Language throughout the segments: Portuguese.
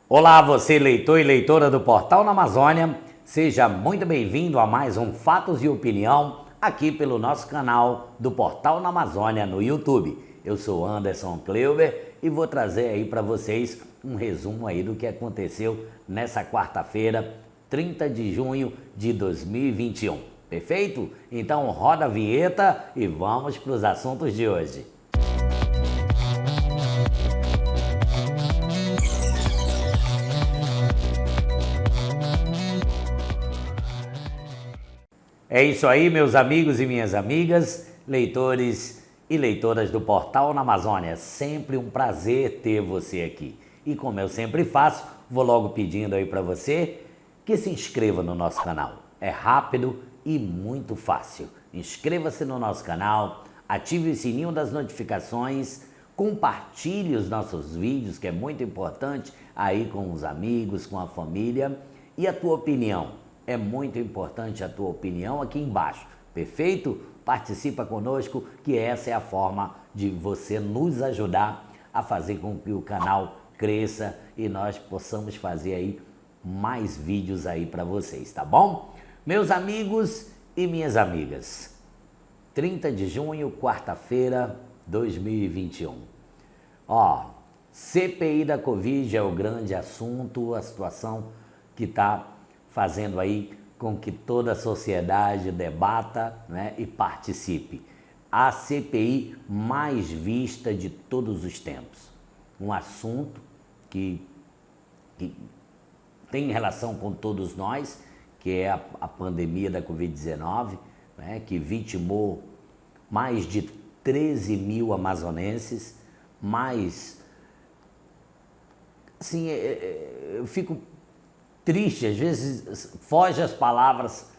Olá, você leitor e leitora do Portal na Amazônia, seja muito bem-vindo a mais um Fatos e Opinião aqui pelo nosso canal do Portal na Amazônia no YouTube. Eu sou Anderson Kleuber e vou trazer aí para vocês um resumo aí do que aconteceu nessa quarta-feira, 30 de junho de 2021. Perfeito? Então roda a vinheta e vamos para os assuntos de hoje. É isso aí, meus amigos e minhas amigas, leitores e leitoras do Portal na Amazônia. Sempre um prazer ter você aqui. E como eu sempre faço, vou logo pedindo aí para você que se inscreva no nosso canal. É rápido e muito fácil. Inscreva-se no nosso canal, ative o sininho das notificações, compartilhe os nossos vídeos, que é muito importante, aí com os amigos, com a família. E a tua opinião? É muito importante a tua opinião aqui embaixo, perfeito? Participa conosco, que essa é a forma de você nos ajudar a fazer com que o canal cresça e nós possamos fazer aí mais vídeos aí para vocês, tá bom? Meus amigos e minhas amigas, 30 de junho, quarta-feira, 2021. CPI da Covid é o grande assunto, a situação que está fazendo aí com que toda a sociedade debata, né, e participe. A CPI mais vista de todos os tempos. Um assunto que tem relação com todos nós, que é a pandemia da Covid-19, né, que vitimou mais de 13 mil amazonenses, mais... Assim, eu fico triste, às vezes foge as palavras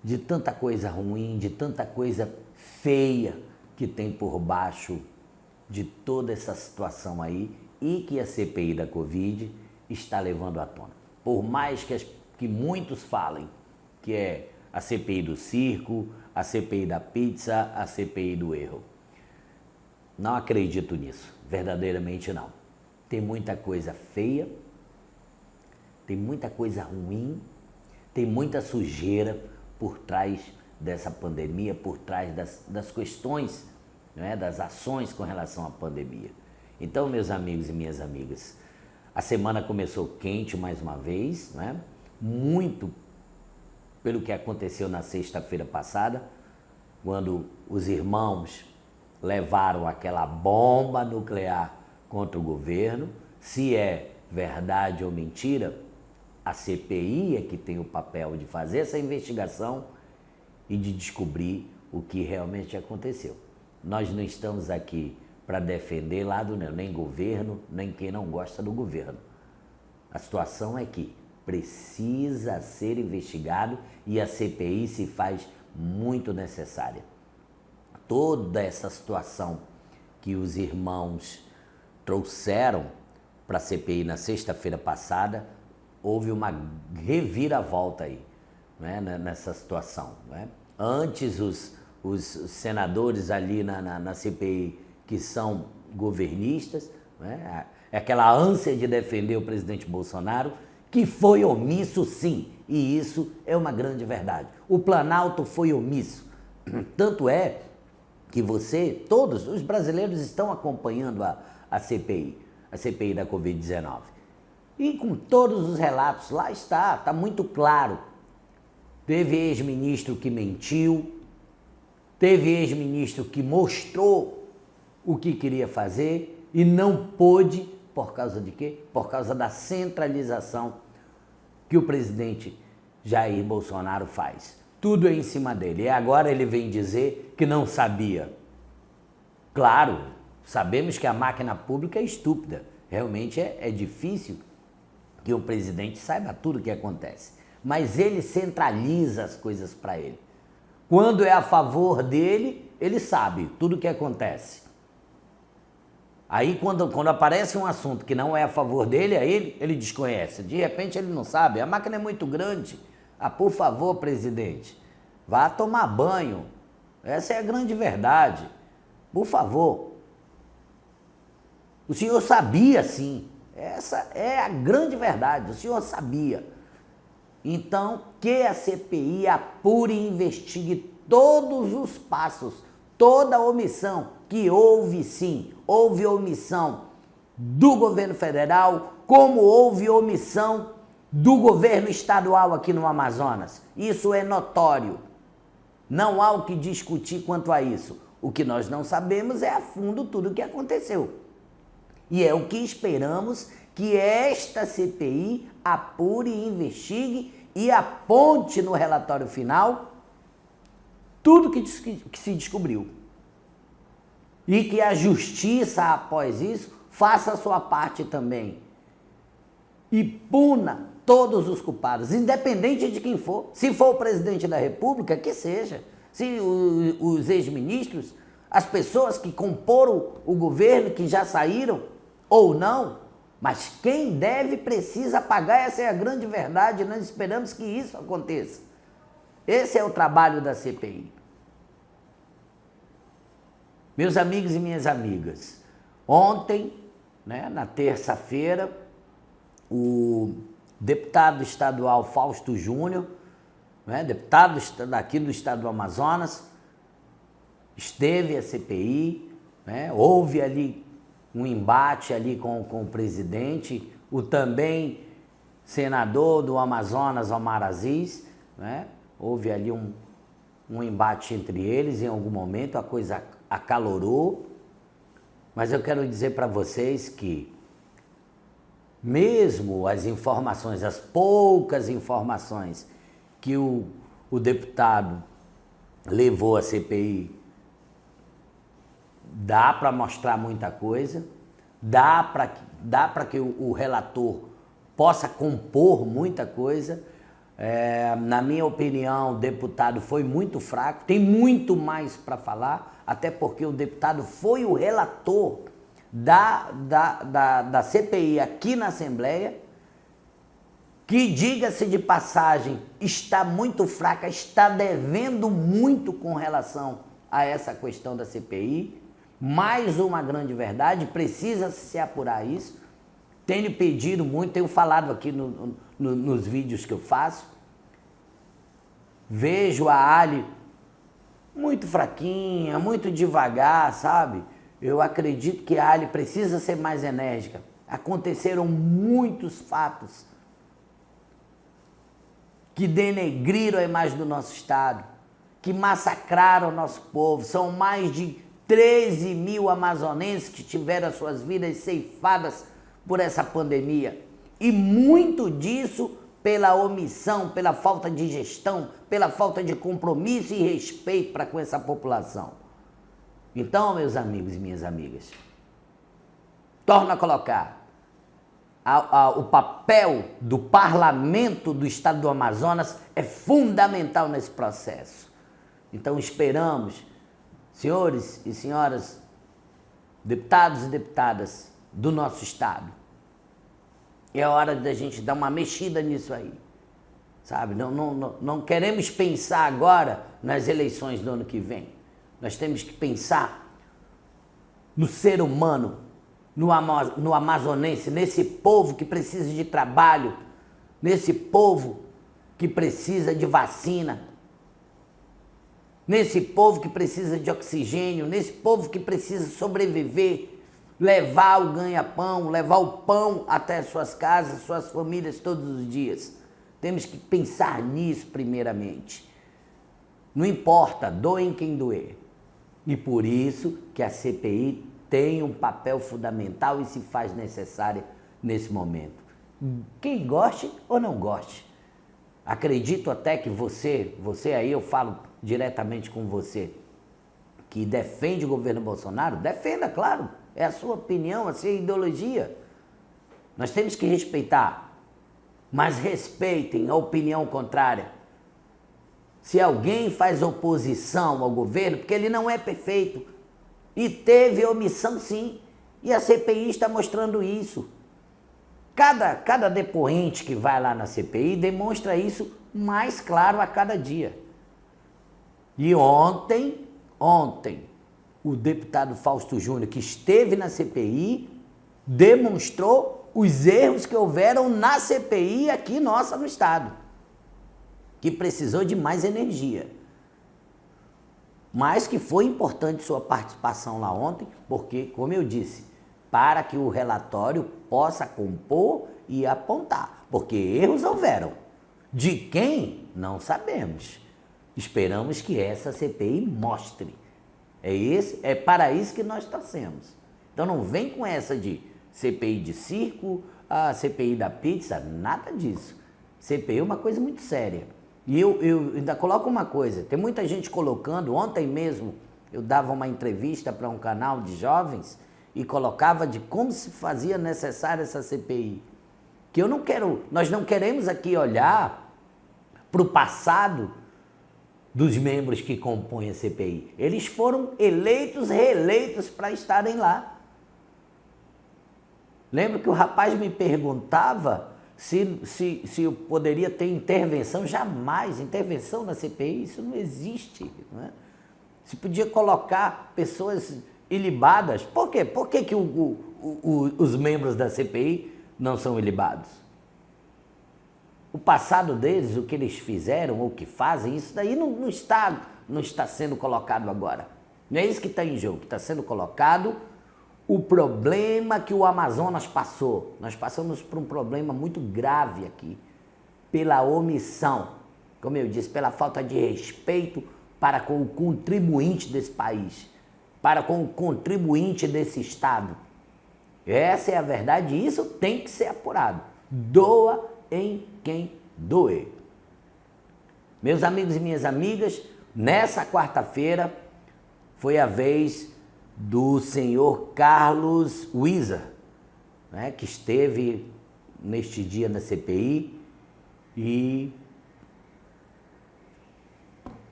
de tanta coisa ruim, de tanta coisa feia que tem por baixo de toda essa situação aí e que a CPI da Covid está levando à tona. Por mais que muitos falem que é a CPI do circo, a CPI da pizza, a CPI do erro. Não acredito nisso, verdadeiramente não. Tem muita coisa feia, tem muita coisa ruim, tem muita sujeira por trás dessa pandemia, por trás das questões, né, das ações com relação à pandemia. Então, meus amigos e minhas amigas, a semana começou quente mais uma vez, né? Muito pelo que aconteceu na sexta-feira passada, quando os irmãos levaram aquela bomba nuclear contra o governo. Se é verdade ou mentira, a CPI é que tem o papel de fazer essa investigação e de descobrir o que realmente aconteceu. Nós não estamos aqui para defender lado nenhum, nem governo, nem quem não gosta do governo. A situação é que precisa ser investigado e a CPI se faz muito necessária. Toda essa situação que os irmãos trouxeram para a CPI na sexta-feira passada, houve uma reviravolta aí, né, nessa situação, né? Antes, os senadores ali na CPI que são governistas, né, aquela ânsia de defender o presidente Bolsonaro, que foi omisso sim, e isso é uma grande verdade. O Planalto foi omisso, tanto é que todos os brasileiros estão acompanhando a CPI da Covid-19. E com todos os relatos, lá está muito claro. Teve ex-ministro que mentiu, teve ex-ministro que mostrou o que queria fazer e não pôde, por causa de quê? Por causa da centralização que o presidente Jair Bolsonaro faz. Tudo é em cima dele. E agora ele vem dizer que não sabia. Claro, sabemos que a máquina pública é estúpida. Realmente é difícil que o presidente saiba tudo o que acontece. Mas ele centraliza as coisas para ele. Quando é a favor dele, ele sabe tudo o que acontece. Aí quando aparece um assunto que não é a favor dele, aí ele desconhece. De repente ele não sabe. A máquina é muito grande. Por favor, presidente, vá tomar banho. Essa é a grande verdade. Por favor. O senhor sabia sim. Essa é a grande verdade, o senhor sabia. Então, que a CPI apure e investigue todos os passos, toda a omissão, que houve sim, houve omissão do governo federal, como houve omissão do governo estadual aqui no Amazonas. Isso é notório. Não há o que discutir quanto a isso. O que nós não sabemos é a fundo tudo o que aconteceu. E é o que esperamos que esta CPI apure e investigue e aponte no relatório final tudo que se descobriu. E que a justiça, após isso, faça a sua parte também. E puna todos os culpados, independente de quem for. Se for o presidente da República, que seja. Se os ex-ministros, as pessoas que comporam o governo, que já saíram, ou não, mas quem deve precisa pagar, essa é a grande verdade, nós esperamos que isso aconteça. Esse é o trabalho da CPI. Meus amigos e minhas amigas, ontem, na terça-feira, o deputado estadual Fausto Júnior, deputado daqui do estado do Amazonas, esteve à CPI, houve ali um embate ali com o presidente, o também senador do Amazonas, Omar Aziz, houve ali um embate entre eles em algum momento, a coisa acalorou, mas eu quero dizer para vocês que mesmo as informações, as poucas informações que o deputado levou à CPI, dá para mostrar muita coisa, dá para que o relator possa compor muita coisa. Na minha opinião, o deputado foi muito fraco, tem muito mais para falar, até porque o deputado foi o relator da CPI aqui na Assembleia, que, diga-se de passagem, está muito fraca, está devendo muito com relação a essa questão da CPI. Mais uma grande verdade, precisa se apurar isso. Tenho pedido muito, tenho falado aqui nos vídeos que eu faço. Vejo a Ali muito fraquinha, muito devagar, sabe? Eu acredito que a Ali precisa ser mais enérgica. Aconteceram muitos fatos que denegriram a imagem do nosso estado, que massacraram o nosso povo. São mais de 13 mil amazonenses que tiveram as suas vidas ceifadas por essa pandemia. E muito disso pela omissão, pela falta de gestão, pela falta de compromisso e respeito para com essa população. Então, meus amigos e minhas amigas, torno a colocar o papel do parlamento do estado do Amazonas é fundamental nesse processo. Então, esperamos, senhores e senhoras, deputados e deputadas do nosso estado, é hora da gente dar uma mexida nisso aí, sabe? Não queremos pensar agora nas eleições do ano que vem. Nós temos que pensar no ser humano, no amazonense, nesse povo que precisa de trabalho, nesse povo que precisa de vacina, nesse povo que precisa de oxigênio, nesse povo que precisa sobreviver, levar o ganha-pão, levar o pão até suas casas, suas famílias todos os dias. Temos que pensar nisso primeiramente. Não importa, doem quem doer. E por isso que a CPI tem um papel fundamental e se faz necessária nesse momento. Quem goste ou não goste. Acredito até que você aí, eu falo diretamente com você, que defende o governo Bolsonaro, defenda, claro. É a sua opinião, a sua ideologia. Nós temos que respeitar, mas respeitem a opinião contrária. Se alguém faz oposição ao governo, porque ele não é perfeito, e teve omissão sim, e a CPI está mostrando isso. Cada depoente que vai lá na CPI demonstra isso mais claro a cada dia. E ontem, o deputado Fausto Júnior, que esteve na CPI, demonstrou os erros que houveram na CPI aqui nossa no Estado, que precisou de mais energia. Mas que foi importante sua participação lá ontem, porque, como eu disse, para que o relatório possa compor e apontar, porque erros houveram. De quem? Não sabemos. Esperamos que essa CPI mostre. É para isso que nós torcemos. Então não vem com essa de CPI de circo, a CPI da pizza, nada disso. CPI é uma coisa muito séria. E eu ainda coloco uma coisa, tem muita gente colocando, ontem mesmo eu dava uma entrevista para um canal de jovens e colocava de como se fazia necessária essa CPI. Que eu não quero, nós não queremos aqui olhar para o passado dos membros que compõem a CPI. Eles foram eleitos, reeleitos para estarem lá. Lembro que o rapaz me perguntava se eu poderia ter intervenção. Jamais, intervenção na CPI, isso não existe. Não é? Se podia colocar pessoas ilibadas. Por quê? Por que os membros da CPI não são ilibados? O passado deles, o que eles fizeram ou o que fazem, isso daí não está sendo colocado agora. Não é isso que está em jogo, que está sendo colocado o problema que o Amazonas passou. Nós passamos por um problema muito grave aqui, pela omissão, como eu disse, pela falta de respeito para com o contribuinte desse país, para com o contribuinte desse Estado. Essa é a verdade e isso tem que ser apurado. Doa em quem doer. Meus amigos e minhas amigas, nessa quarta-feira foi a vez do senhor Carlos Wizard, né, que esteve neste dia na CPI e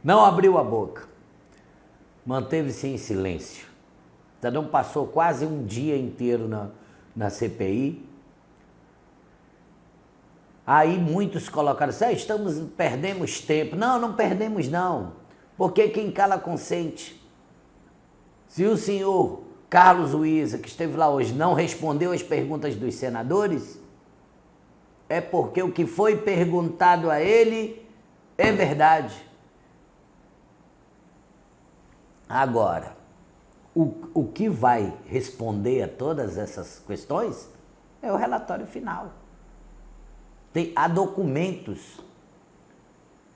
não abriu a boca, manteve-se em silêncio. Então passou quase um dia inteiro na CPI. Aí muitos colocaram assim, perdemos tempo. Não, não perdemos não, porque quem cala consente. Se o senhor Carlos Wizard, que esteve lá hoje, não respondeu as perguntas dos senadores, é porque o que foi perguntado a ele é verdade. Agora, o que vai responder a todas essas questões é o relatório final. Há documentos.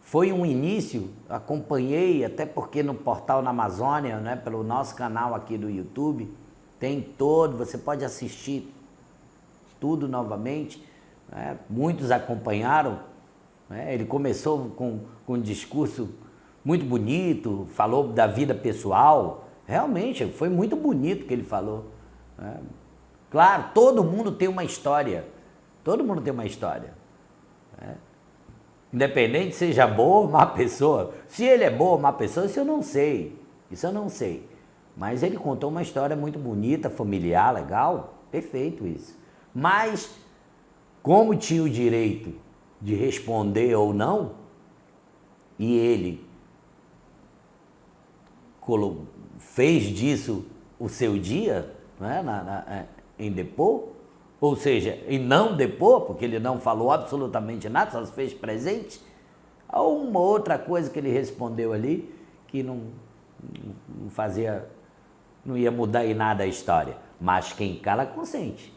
Foi um início, acompanhei, até porque no portal na Amazônia, né, pelo nosso canal aqui do YouTube, tem todo, você pode assistir tudo novamente, né? Muitos acompanharam, né? Ele começou com um discurso muito bonito, falou da vida pessoal, realmente foi muito bonito o que ele falou, né? Claro, todo mundo tem uma história, né? Independente seja boa ou má pessoa. Se ele é boa ou má pessoa, isso eu não sei. Mas ele contou uma história muito bonita, familiar, legal, perfeito isso. Mas, como tinha o direito de responder ou não, e ele fez disso o seu dia, né, em depor, ou seja, em não depor, porque ele não falou absolutamente nada, só se fez presente, há uma outra coisa que ele respondeu ali que não ia mudar em nada a história. Mas quem cala consente.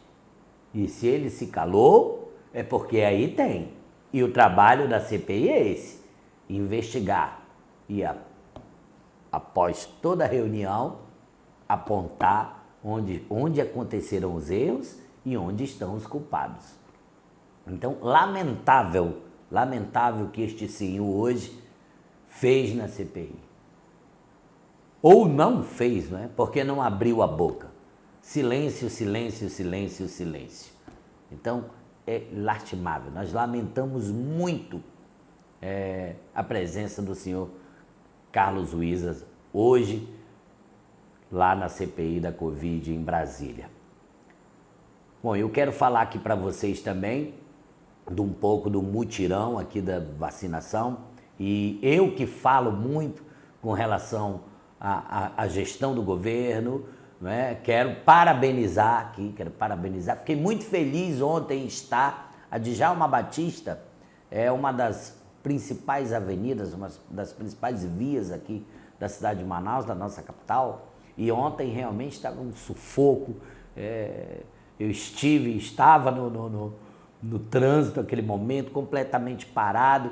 E se ele se calou, é porque aí tem. E o trabalho da CPI é esse, investigar e após toda a reunião apontar onde aconteceram os erros e onde estão os culpados. Então, lamentável que este senhor hoje fez na CPI. Ou não fez, né? Porque não abriu a boca. Silêncio, silêncio, silêncio, silêncio. Então, é lastimável. Nós lamentamos muito a presença do senhor Carlos Wizard hoje lá na CPI da Covid em Brasília. Bom, eu quero falar aqui para vocês também de um pouco do mutirão aqui da vacinação e eu que falo muito com relação à gestão do governo, né? Quero parabenizar aqui, fiquei muito feliz ontem em estar. A Djalma Batista é uma das principais avenidas, uma das principais vias aqui da cidade de Manaus, da nossa capital, e ontem realmente estava um sufoco. Eu estava no trânsito naquele momento, completamente parado,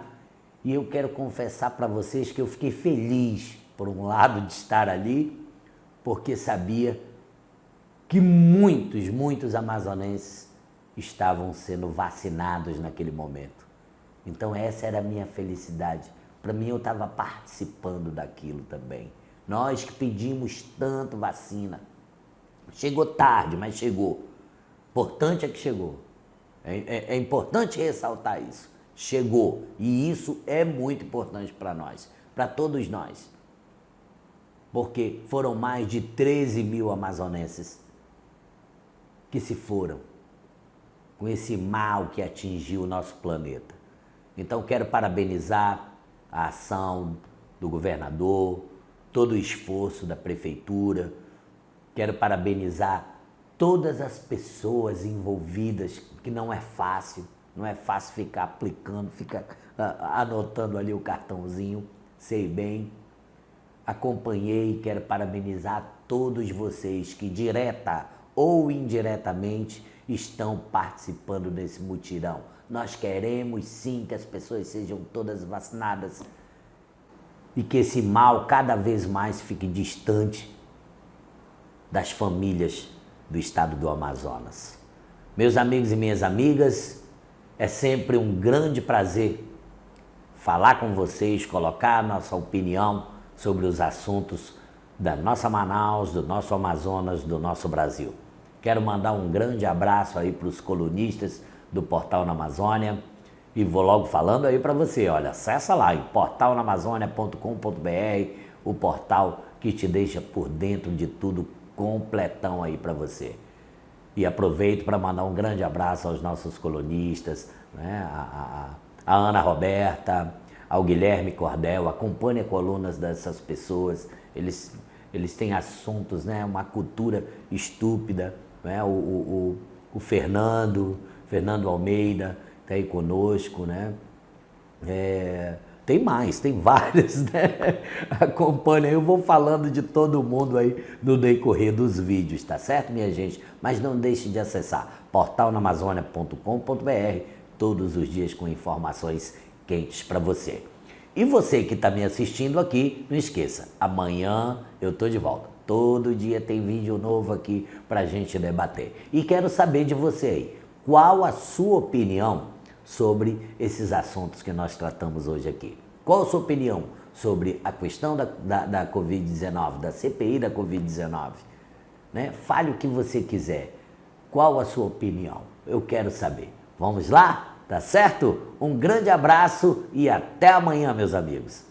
e eu quero confessar para vocês que eu fiquei feliz, por um lado, de estar ali, porque sabia que muitos amazonenses estavam sendo vacinados naquele momento. Então essa era a minha felicidade. Para mim, eu estava participando daquilo também. Nós que pedimos tanto vacina. Chegou tarde, mas chegou. Importante é que chegou. É importante ressaltar isso. Chegou. E isso é muito importante para nós, para todos nós. Porque foram mais de 13 mil amazonenses que se foram com esse mal que atingiu o nosso planeta. Então, quero parabenizar a ação do governador, todo o esforço da prefeitura. Quero parabenizar todas as pessoas envolvidas, que não é fácil ficar aplicando, ficar anotando ali o cartãozinho, sei bem. Acompanhei, quero parabenizar todos vocês que direta ou indiretamente estão participando desse mutirão. Nós queremos sim que as pessoas sejam todas vacinadas e que esse mal cada vez mais fique distante das famílias do estado do Amazonas. Meus amigos e minhas amigas, é sempre um grande prazer falar com vocês, colocar a nossa opinião sobre os assuntos da nossa Manaus, do nosso Amazonas, do nosso Brasil. Quero mandar um grande abraço aí para os colunistas do Portal na Amazônia e vou logo falando aí para você, olha, acessa lá em portalnaamazônia.com.br, o portal que te deixa por dentro de tudo completão aí para você. E aproveito para mandar um grande abraço aos nossos colunistas, né? A Ana Roberta, ao Guilherme Cordel. Acompanhe as colunas dessas pessoas, eles têm assuntos, né? Uma cultura estúpida, né? O Fernando Almeida está aí conosco, né? Tem vários, né? Acompanha, eu vou falando de todo mundo aí no decorrer dos vídeos, tá certo, minha gente? Mas não deixe de acessar portalnaamazônia.com.br todos os dias com informações quentes para você. E você que está me assistindo aqui, não esqueça, amanhã eu tô de volta. Todo dia tem vídeo novo aqui para a gente debater. E quero saber de você aí, qual a sua opinião sobre esses assuntos que nós tratamos hoje aqui? Qual a sua opinião sobre a questão da Covid-19, da CPI da Covid-19? Né? Fale o que você quiser. Qual a sua opinião? Eu quero saber. Vamos lá? Tá certo? Um grande abraço e até amanhã, meus amigos.